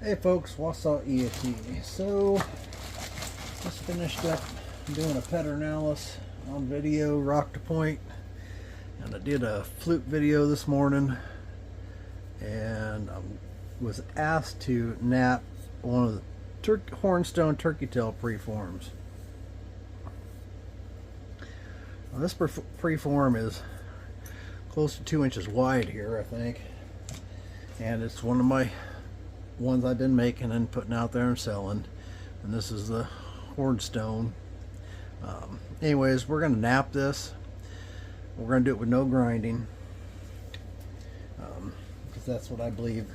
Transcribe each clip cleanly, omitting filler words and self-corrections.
Hey folks, what's up iyatee? So, just finished up doing a Pedernales on video, rock to point, and I did a flute video this morning, and I was asked to nap one of the Hornstone turkey tail preforms. Now, this preform is close to 2 inches wide here, I think, and it's one of my ones I've been making and putting out there and selling, and this is the Hornstone. Anyways, we're going to nap this. We're going to do it with no grinding, because that's what I believe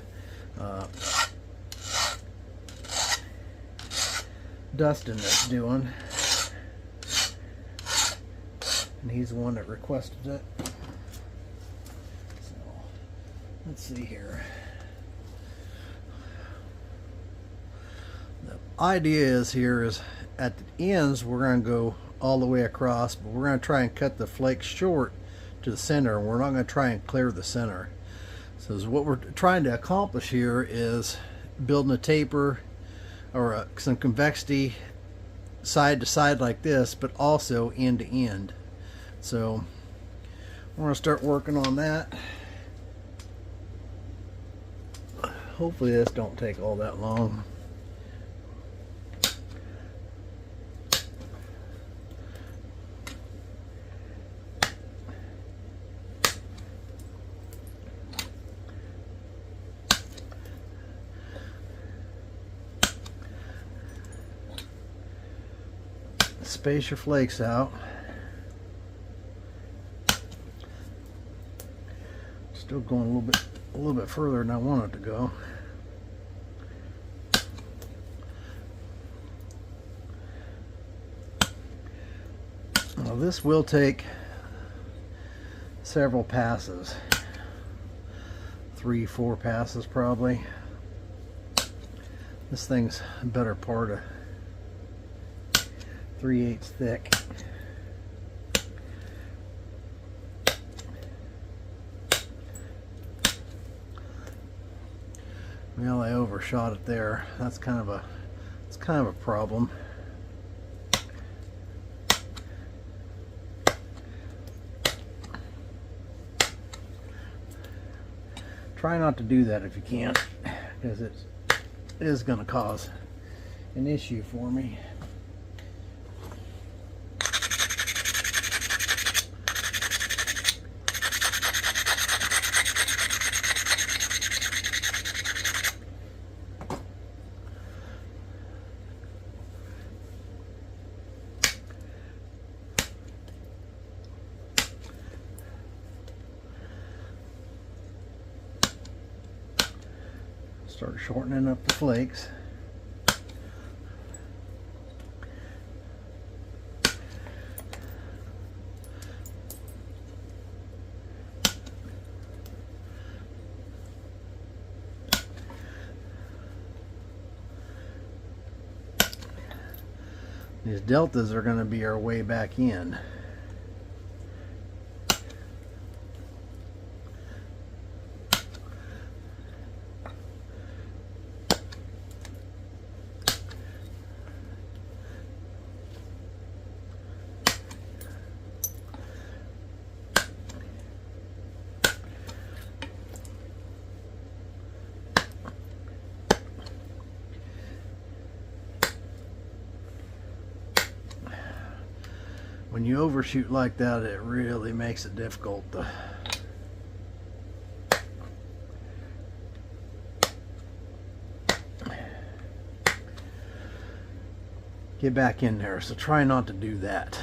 Dustin is doing, and he's the one that requested it. So let's see here. Idea is at the ends we're going to go all the way across, but we're going to try and cut the flakes short to the center. We're not going to try and clear the center. So what we're trying to accomplish here is building a taper or some convexity side to side like this, but also end to end. So we're going to start working on that. Hopefully this don't take all that long. Space your flakes out. Still going a little bit further than I want it to go. Now this will take several passes, 3-4 passes probably. This thing's a better part of 3/8 thick. Well, I overshot it there. It's kind of a problem. Try not to do that if you can, because it is going to cause an issue for me. Start shortening up the flakes. These deltas are going to be our way back in. When you overshoot like that, it really makes it difficult to get back in there. So try not to do that.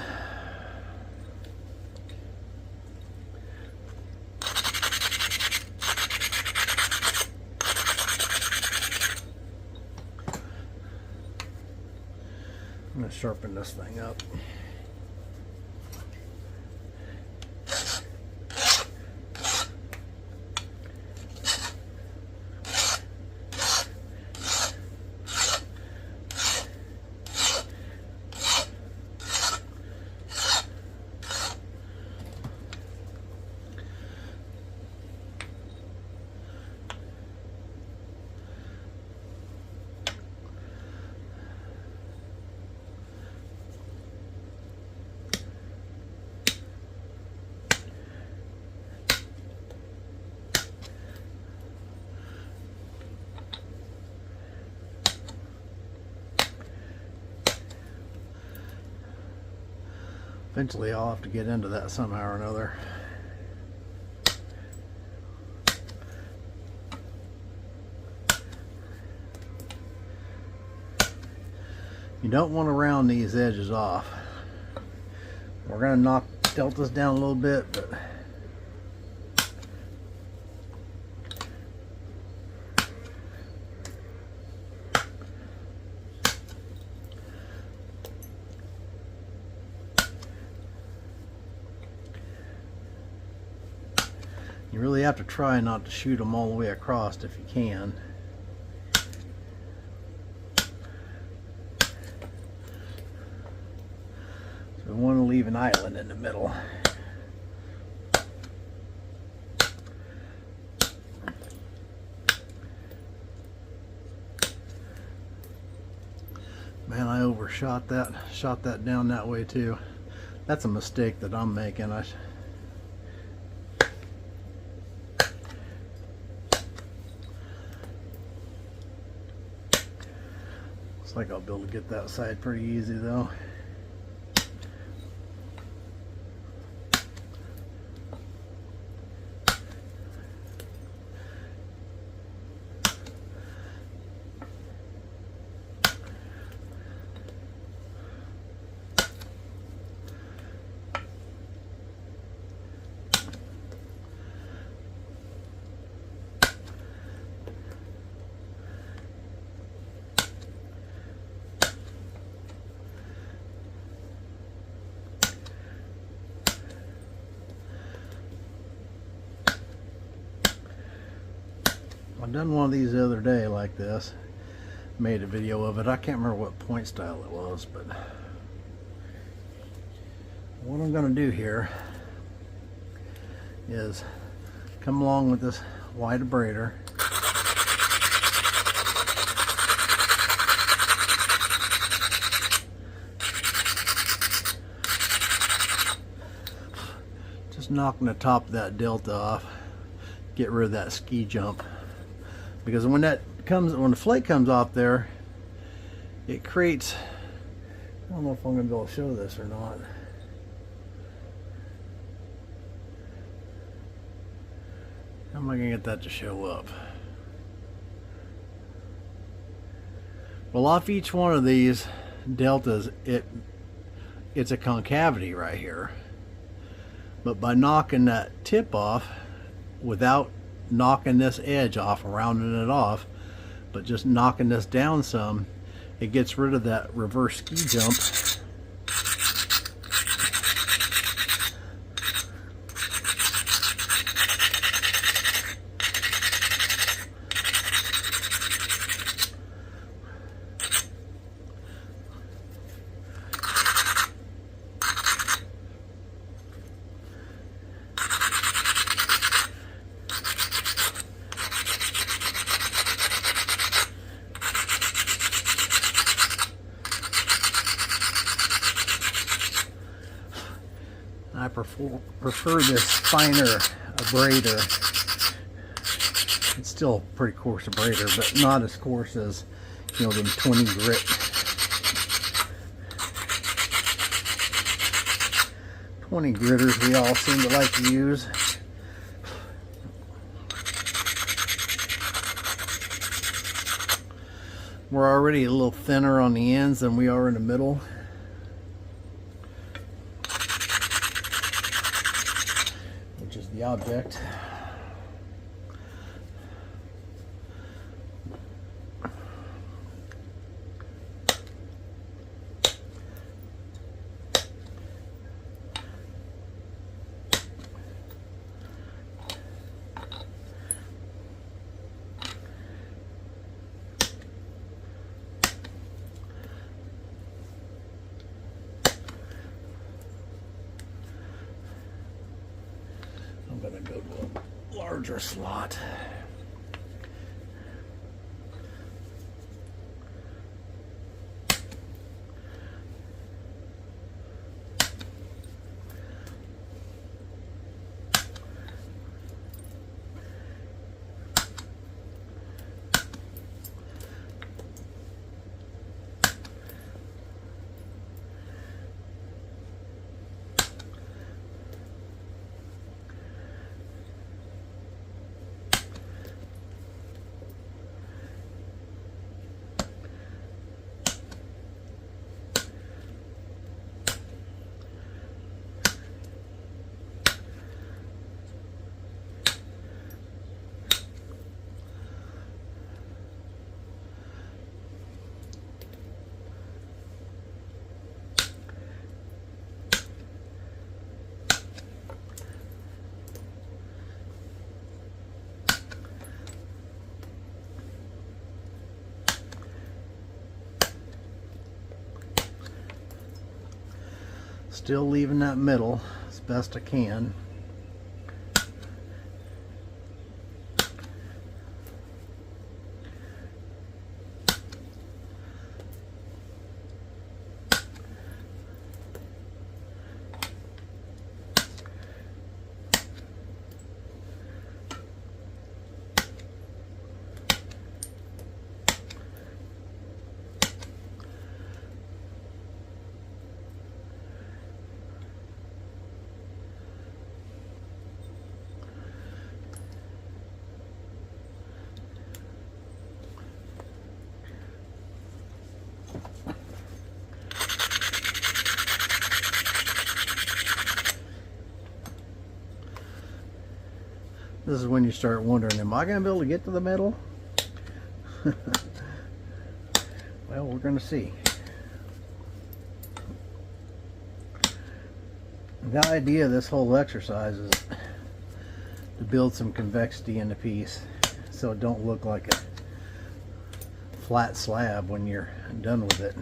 I'm going to sharpen this thing up. Eventually I'll have to get into that somehow or another. You don't want to round these edges off. We're going to tilt this down a little bit, but you really have to try not to shoot them all the way across if you can. So we want to leave an island in the middle. Man, I overshot that, shot that down that way too. That's a mistake that I'm making. Looks like I'll be able to get that side pretty easy though. I've done one of these the other day like this, made a video of it. I can't remember what point style it was, but what I'm going to do here is come along with this wide abrader, just knocking the top of that delta off, get rid of that ski jump. Because when the flake comes off there, it creates, I don't know if I'm going to be able to show this or not. How am I going to get that to show up? Well, off each one of these deltas, it's a concavity right here. But by knocking that tip off without knocking this edge off, rounding it off, but just knocking this down some, it gets rid of that reverse ski jump. I prefer this finer abrader. It's still a pretty coarse abrader, but not as coarse as, you know, them 20 grit. 20 gritters we all seem to like to use. We're already a little thinner on the ends than we are in the middle. The object. I'm going to go to a larger slot. still leaving that middle as best I can. This is when you start wondering, am I going to be able to get to the middle? Well, we're going to see. The idea of this whole exercise is to build some convexity in the piece so it don't look like a flat slab when you're done with it.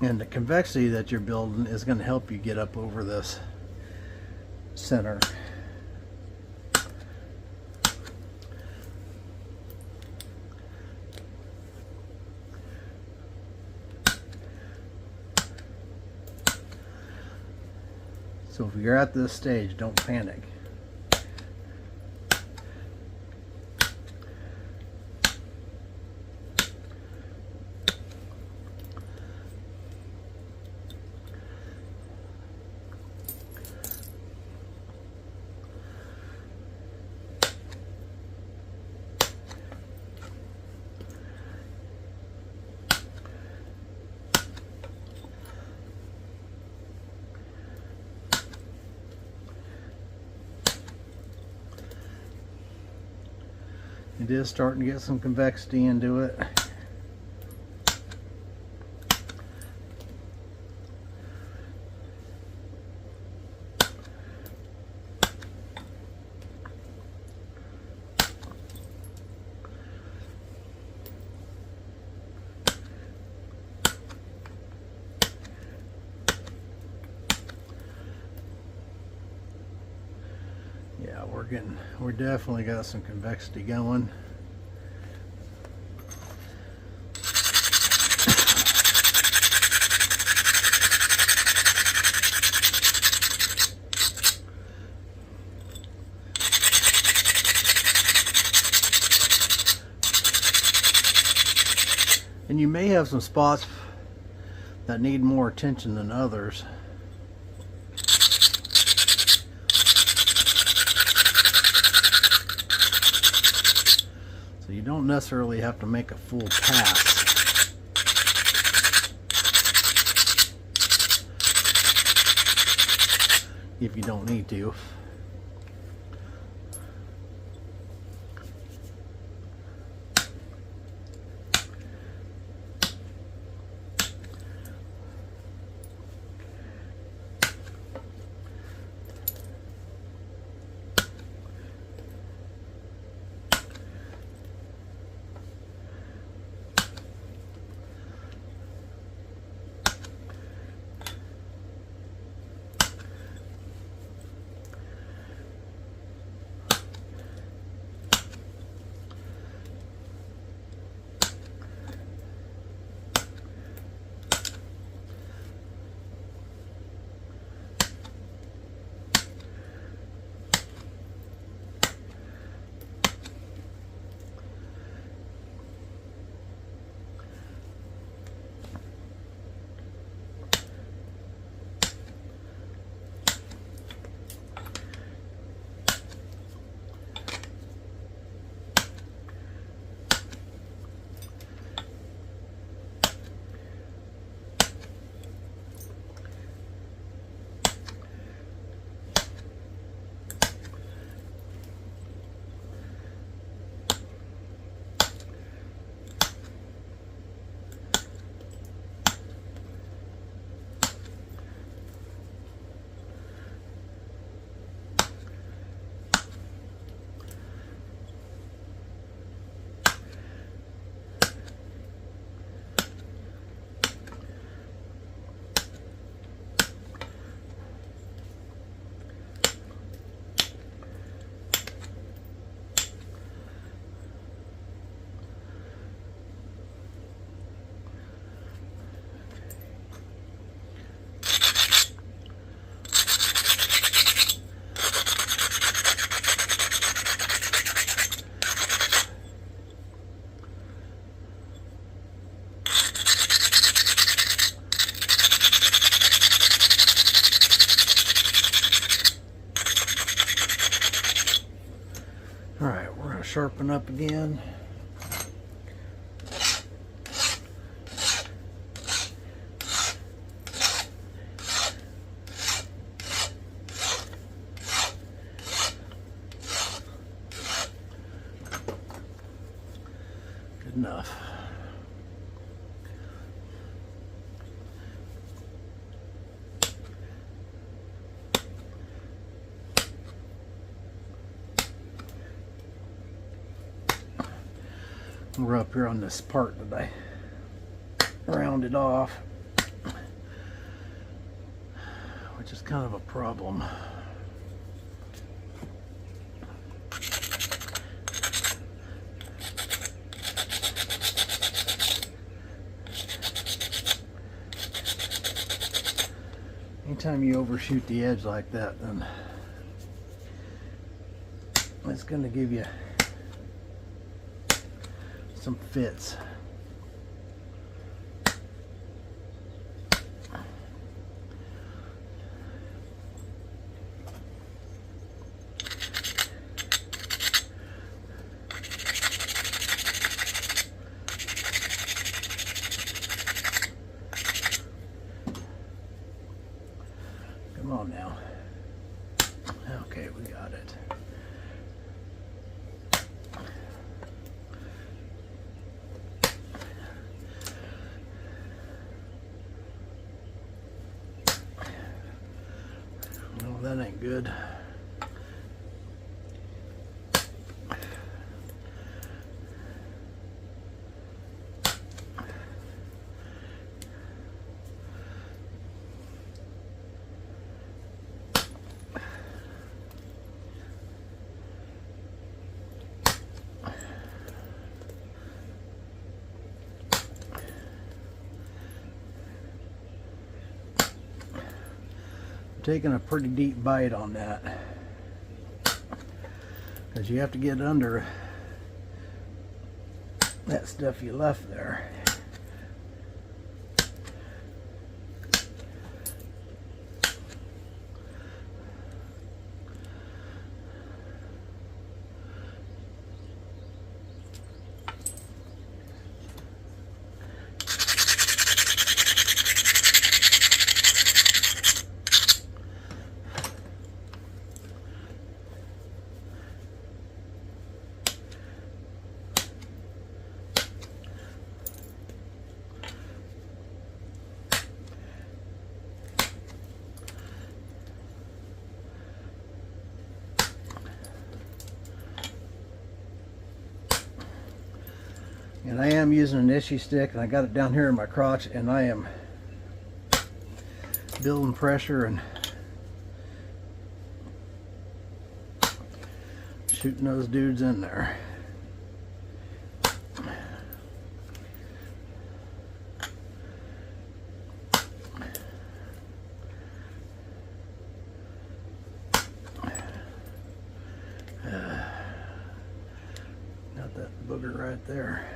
And the convexity that you're building is going to help you get up over this center. So if you're at this stage, don't panic. It is starting to get some convexity into it. Yeah, we're definitely got some convexity going. And you may have some spots that need more attention than others. So you don't necessarily have to make a full pass. If you don't need to. sharpen up again. Good enough. We're up here on this part that I rounded off, which is kind of a problem. Anytime you overshoot the edge like that, then it's going to give you some fits. Come on now. Okay, we got it. That ain't good. Taking a pretty deep bite on that, because you have to get under that stuff you left there. And I am using an issue stick, and I got it down here in my crotch, and I am building pressure and shooting those dudes in there. Got that booger right there.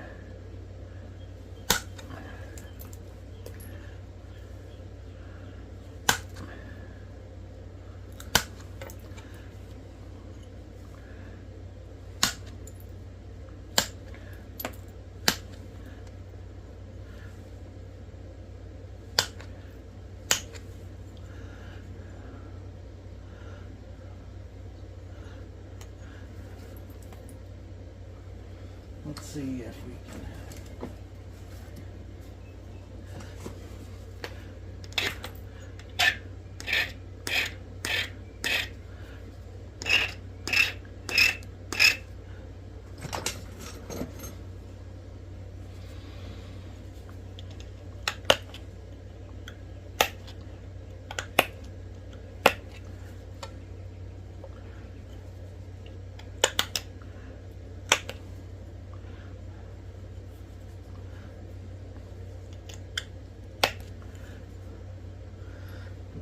Let's see if we can.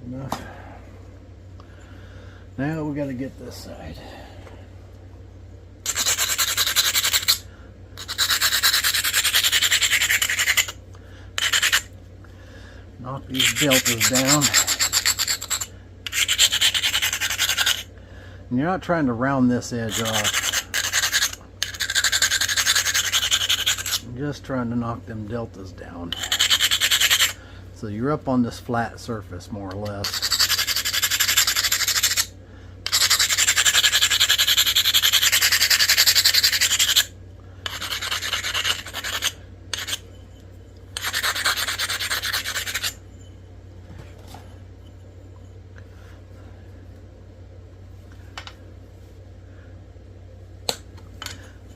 Enough. Now we got to get this side. Knock these deltas down. And you're not trying to round this edge off. Just trying to knock them deltas down. So you're up on this flat surface more or less.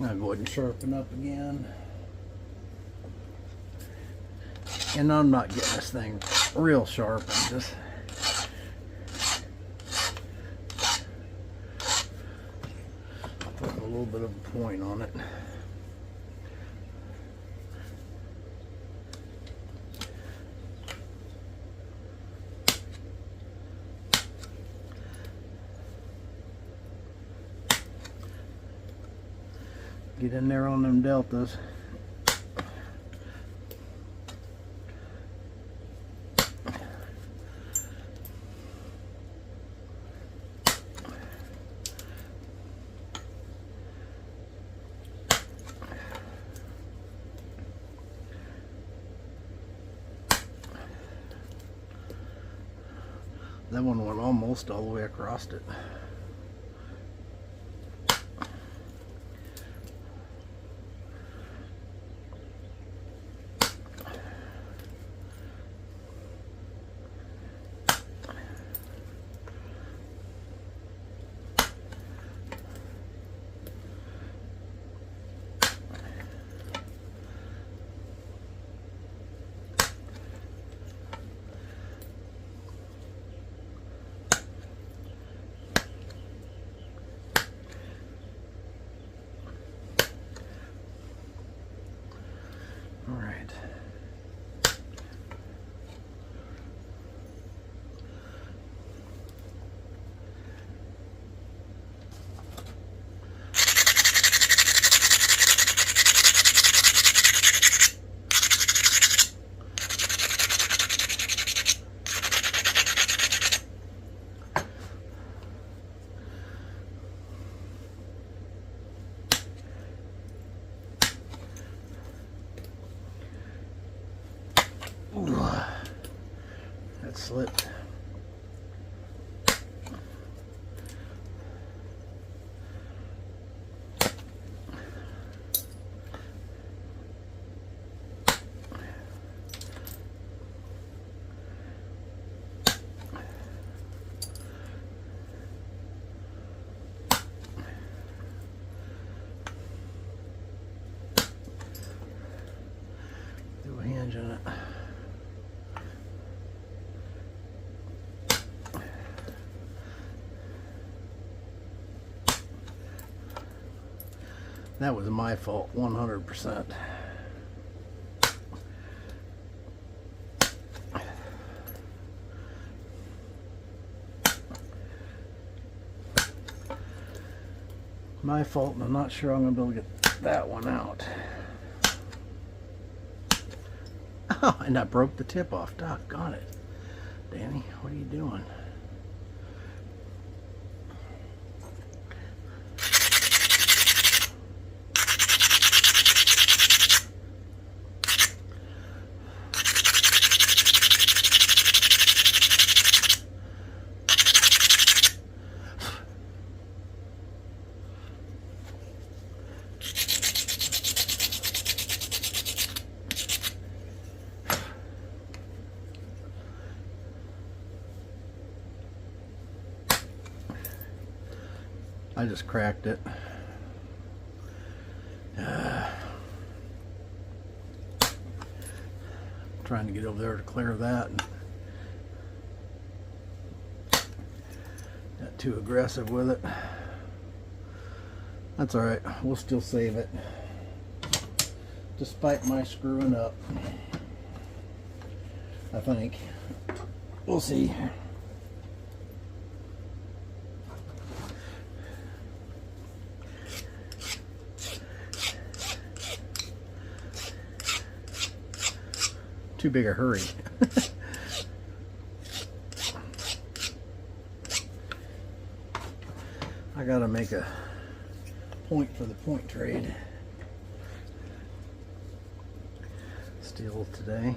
I'm going to go ahead and sharpen up again. And I'm not getting this thing real sharp. I'm just putting a little bit of a point on it. Get in there on them deltas. That one went almost all the way across it. All right. That slipped. Do a hinge on it. That was my fault, 100%. My fault, and I'm not sure I'm going to be able to get that one out. Oh, and I broke the tip off. Doggone it. Danny, what are you doing? I just cracked it. Trying to get over there to clear that. Got too aggressive with it. That's all right. We'll still save it. Despite my screwing up. I think. We'll see. Too big a hurry. I gotta make a point for the point trade. steel today.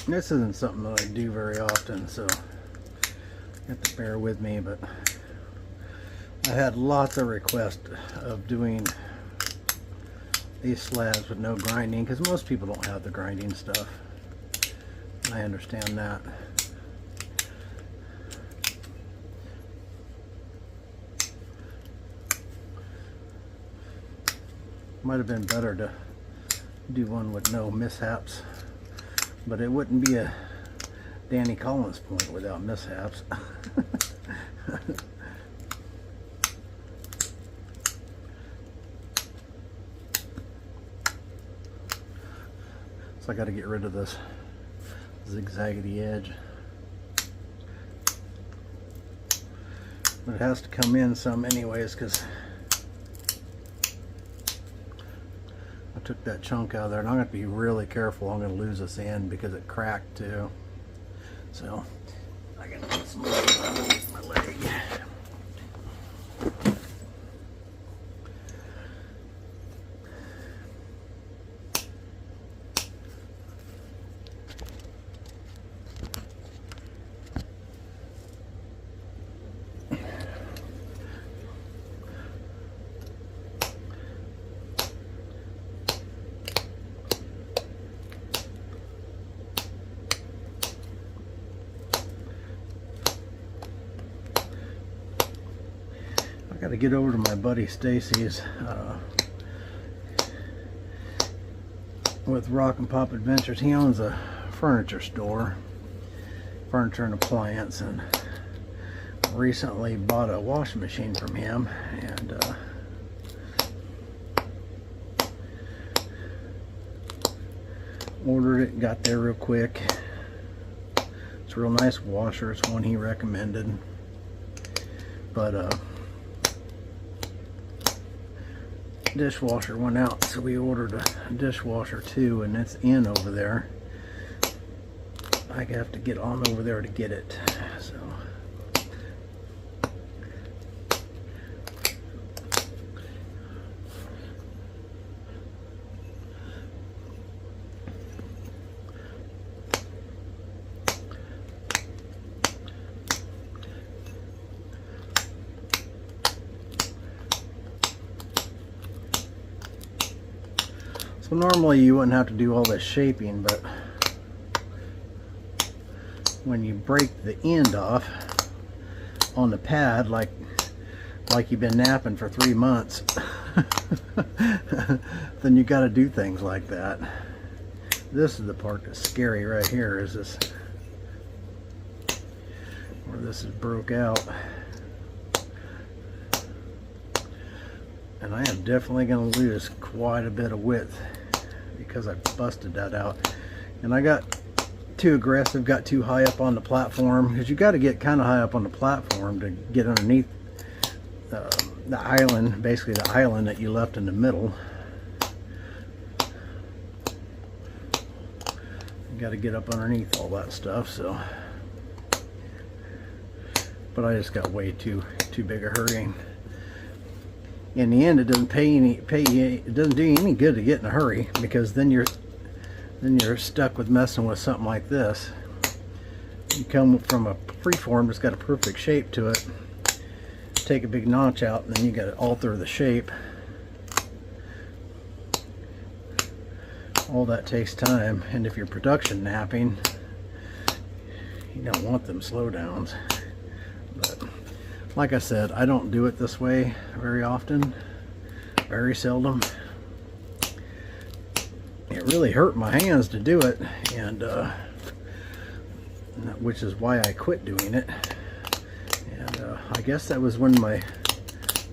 This isn't something that I do very often, so you have to bear with me, but I had lots of requests of doing these slabs with no grinding, because most people don't have the grinding stuff. I understand that. Might have been better to do one with no mishaps, but it wouldn't be a Danny Collins point without mishaps. So I got to get rid of this zigzaggedy edge. But it has to come in some anyways, because I took that chunk out of there, and I'm going to be really careful. I'm going to lose this end because it cracked too. So I got to put some underneath my leg. I got to get over to my buddy Stacy's with Rock and Pop Adventures. He owns a furniture store, furniture and appliance, and recently bought a washing machine from him, and ordered it, got there real quick. It's a real nice washer. It's one he recommended, but dishwasher went out, so we ordered a dishwasher too, and it's in over there. I have to get on over there to get it. So normally you wouldn't have to do all this shaping, but when you break the end off on the pad, like you've been napping for 3 months, then you got to do things like that. This is the part that's scary right here, is this where this is broke out. And I am definitely going to lose quite a bit of width because I busted that out. And I got too aggressive, got too high up on the platform, because you got to get kind of high up on the platform to get underneath the island, basically the island that you left in the middle. You got to get up underneath all that stuff, so. But I just got way too big a hurry. In the end, it doesn't it doesn't do you any good to get in a hurry, because then you're stuck with messing with something like this. You come from a preform that's got a perfect shape to it, take a big notch out, and then you got to alter the shape. All that takes time, and if you're production napping, you don't want them slowdowns. But like I said, I don't do it this way very often, very seldom. It really hurt my hands to do it, and which is why I quit doing it. And I guess that was when my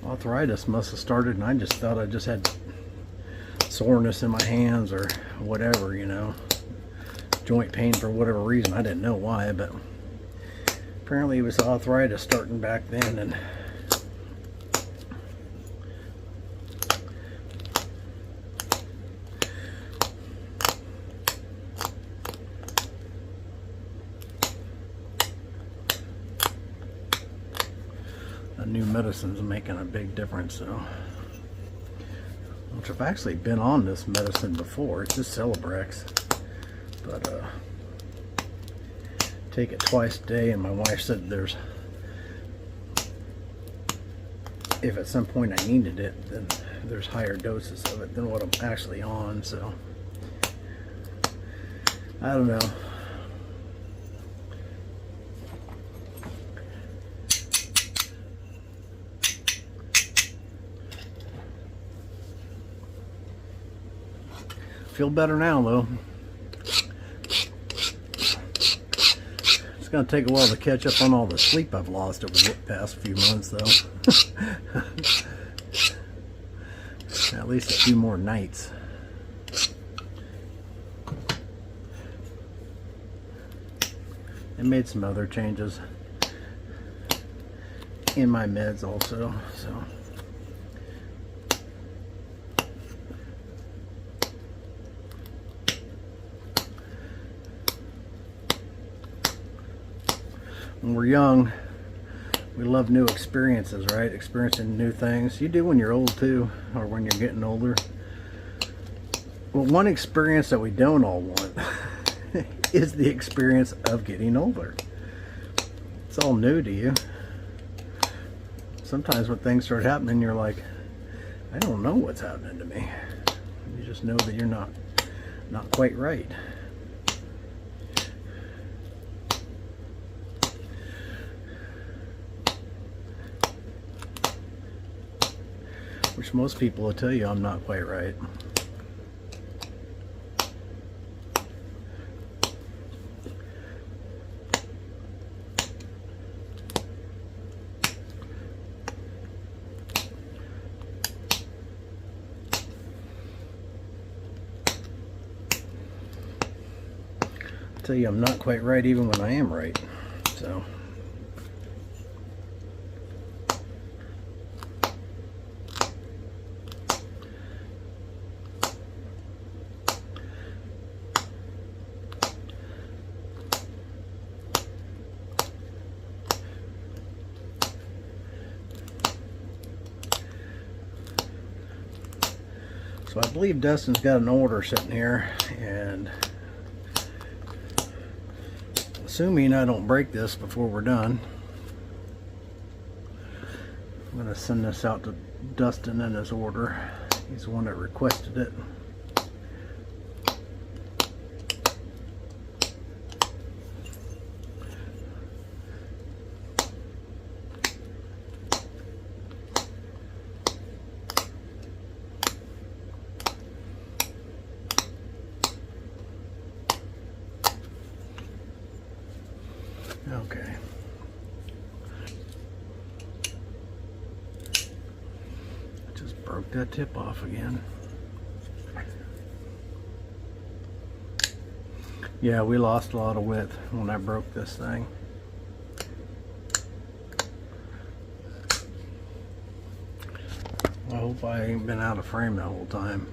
arthritis must have started, and I just thought I just had soreness in my hands or whatever, you know, joint pain for whatever reason. I didn't know why, but apparently it was arthritis starting back then. And the new medicine's making a big difference, so. Which I've actually been on this medicine before. It's just Celebrex, but take it twice a day, and my wife said if at some point I needed it, then there's higher doses of it than what I'm actually on, so I don't know. Feel better now, though. It's going to take a while to catch up on all the sleep I've lost over the past few months, though. At least a few more nights. I made some other changes in my meds also, so. When we're young, we love new experiences, right? Experiencing new things. You do when you're old too, or when you're getting older. Well, one experience that we don't all want is the experience of getting older. It's all new to you. Sometimes when things start happening, you're like, I don't know what's happening to me. You just know that you're not quite right. Which most people will tell you I'm not quite right. I'll tell you I'm not quite right even when I am right. So. So I believe Dustin's got an order sitting here, and assuming I don't break this before we're done, I'm going to send this out to Dustin in his order. He's the one that requested it. Okay. Just broke that tip off again. Yeah, we lost a lot of width when I broke this thing. hope I ain't been out of frame the whole time.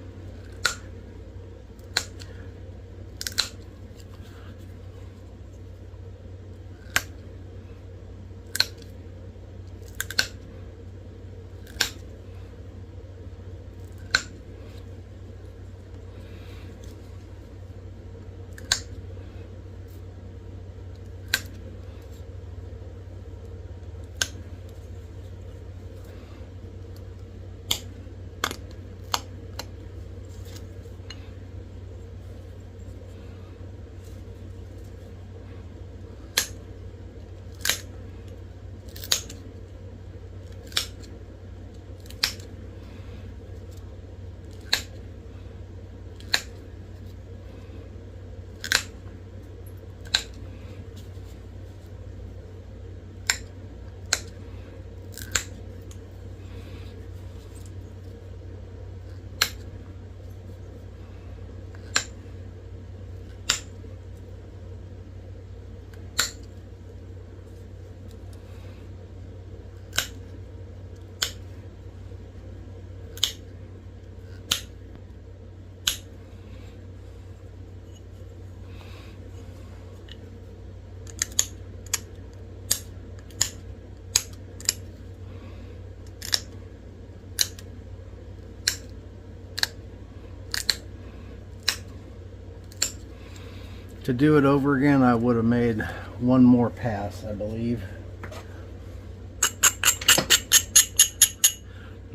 To do it over again, I would have made one more pass, I believe.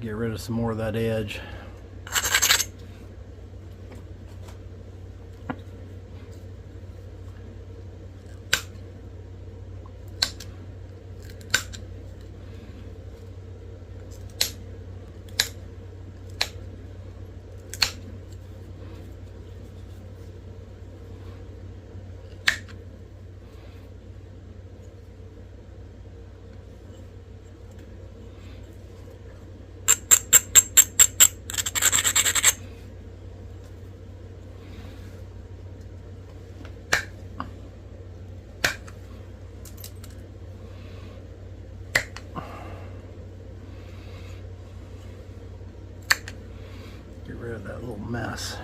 Get rid of some more of that edge. Get rid of that little mess.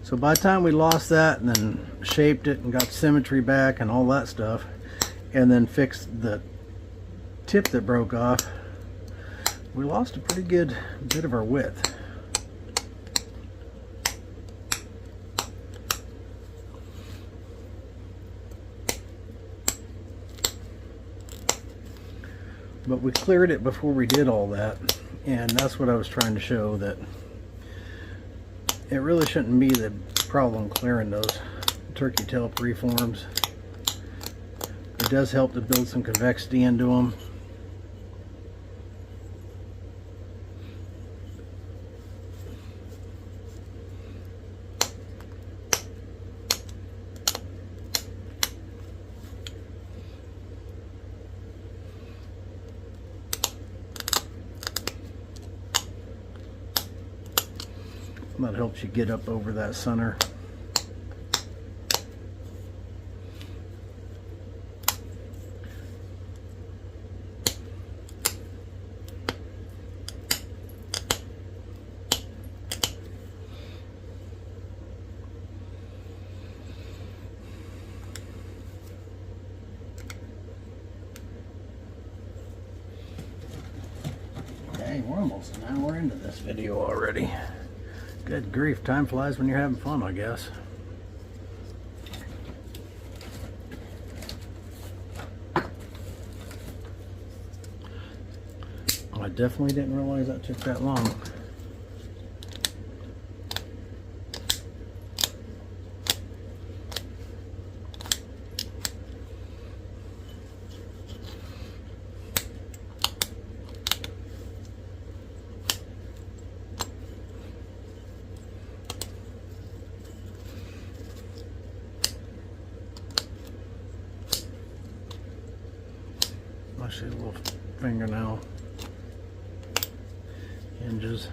So by the time we lost that and then shaped it and got symmetry back and all that stuff, and then fixed the tip that broke off, we lost a pretty good bit of our width. But we cleared it before we did all that, and that's what I was trying to show, that it really shouldn't be the problem clearing those turkey tail preforms. It does help to build some convexity into them. That helps you get up over that center. Okay, we're almost an hour into this video already. Good grief, time flies when you're having fun, I guess. I definitely didn't realize that took that long. I see a little fingernail hinges.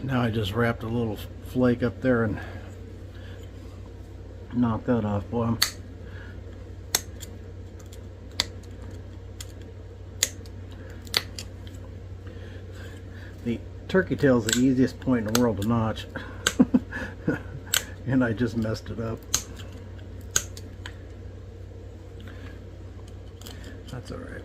Now I just wrapped a little flake up there and knocked that off. Boy, the turkey tail is the easiest point in the world to notch. And I just messed it up. That's all right.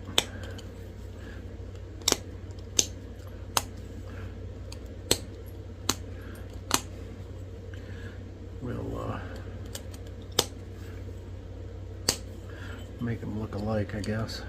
We'll make them look alike, I guess.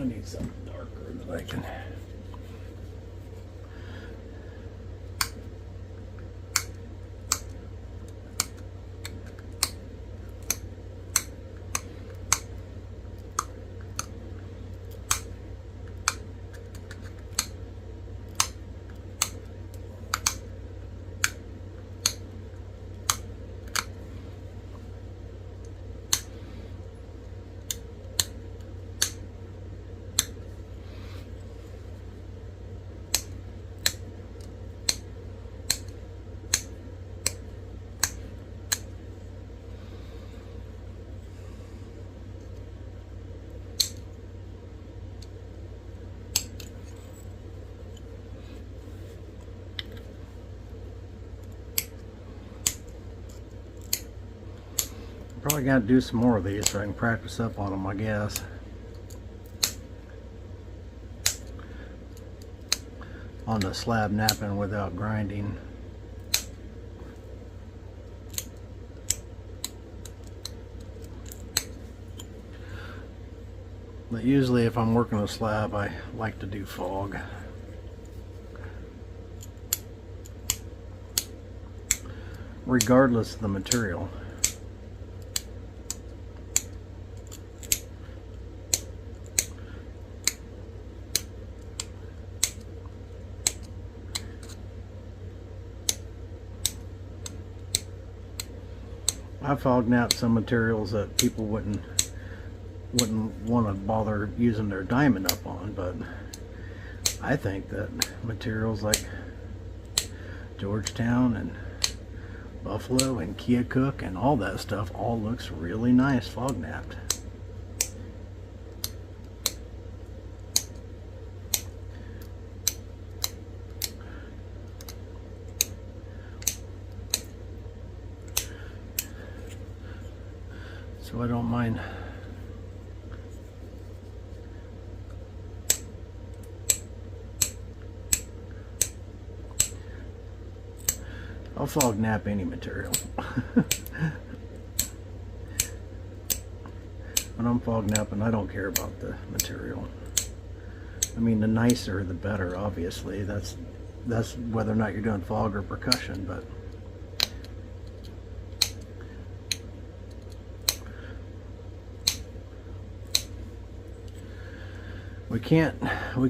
I need something darker that I can. Probably got to do some more of these so I can practice up on them, I guess. On the slab napping without grinding. But usually if I'm working a slab, I like to do fog. Regardless of the material. I fog napped some materials that people wouldn't want to bother using their diamond up on, but I think that materials like Georgetown and Buffalo and Keokuk and all that stuff all looks really nice fog napped. So I don't mind. I'll fog nap any material. When I'm fog napping, I don't care about the material. I mean, the nicer the better, obviously. That's whether or not you're doing fog or percussion, but we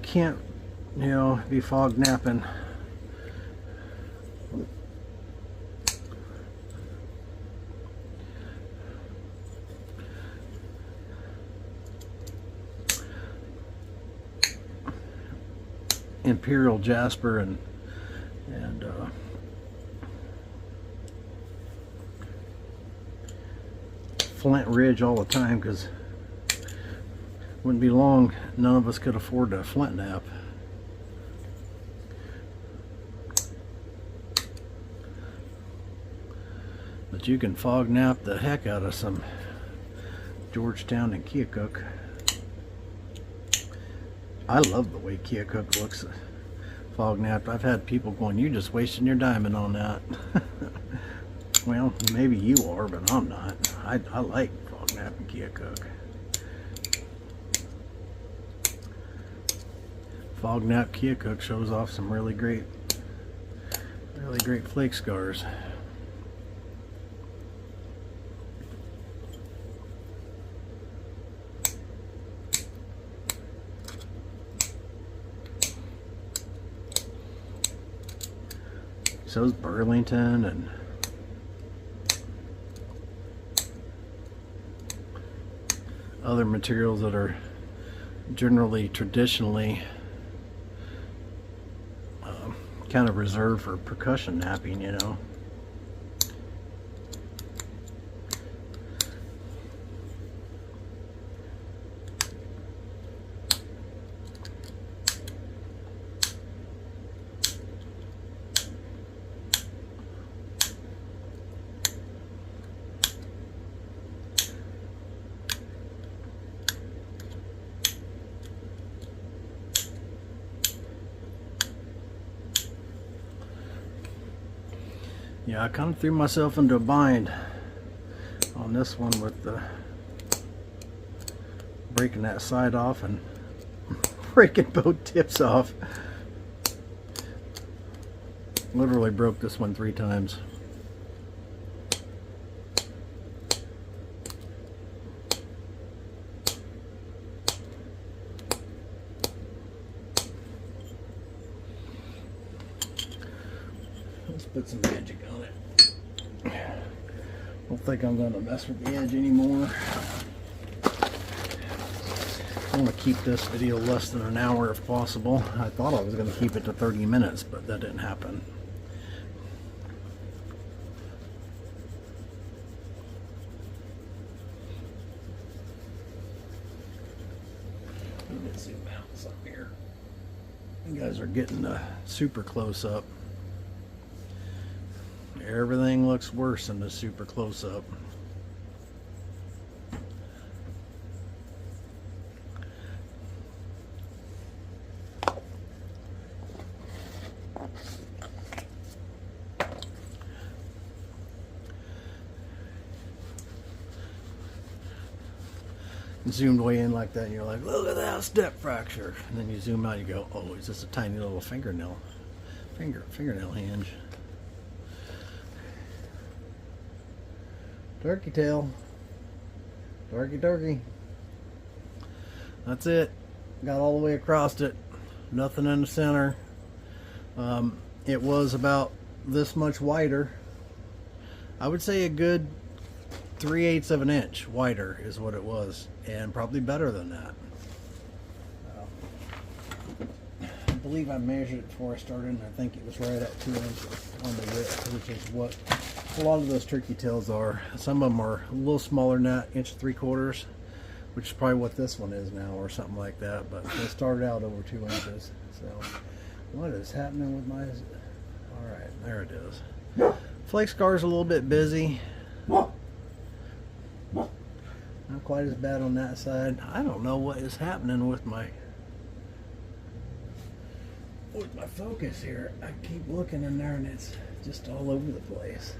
can't, you know, be fog napping Imperial jasper and Flint Ridge all the time, because wouldn't be long none of us could afford to flint nap. But you can fog nap the heck out of some Georgetown and Keokuk. I love the way Keokuk looks fog napped. I've had people going, "You just wasting your diamond on that." Well, maybe you are, but I'm not. I like fog napping Keokuk. Fog nap Keokuk shows off some really great flake scars. So is Burlington and other materials that are generally traditionally kind of reserved for percussion napping, you know. Yeah, I kind of threw myself into a bind on this one with breaking that side off and breaking both tips off. Literally broke this one 3 times. Let's put some magic on it. Don't think I'm going to mess with the edge anymore. I want to keep this video less than an hour if possible. I thought I was going to keep it to 30 minutes, but that didn't happen. Let me zoom out some here. You guys are getting super close up. Everything looks worse in the super close up. Zoomed way in like that and you're like, look at that step fracture, and then you zoom out and you go, oh, it's just a tiny little fingernail hinge. Turkey tail. Turkey. That's it. Got all the way across it. Nothing in the center. It was about this much wider. I would say a good 3/8 of an inch wider is what it was, and probably better than that. I believe I measured it before I started, and I think it was right at 2 inches on the width, which is what a lot of those turkey tails are. Some of them are a little smaller than that, 1.75 inches, which is probably what this one is now, or something like that. But they started out over 2 inches. So, what is happening with my? All right, there it is. Flake scar's a little bit busy. Not quite as bad on that side. I don't know what is happening with my focus here. I keep looking in there and it's just all over the place.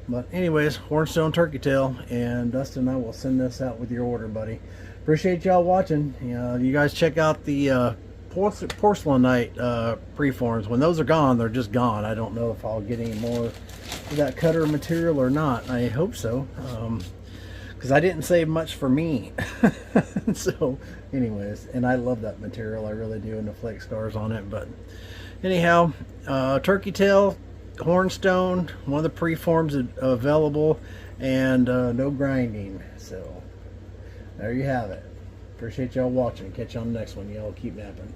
But anyways, Hornstone turkey tail, and Dustin and I will send this out with your order, buddy. Appreciate y'all watching. You guys check out the porcelainite preforms. When those are gone, they're just gone. I don't know if I'll get any more of that cutter material or not. I hope so, because I didn't save much for me. So anyways, and I love that material, I really do, and the flake scars on it. But anyhow, turkey tail, Hornstone, one of the preforms available, and no grinding. So there you have it. Appreciate y'all watching. Catch you on the next one. Y'all keep napping.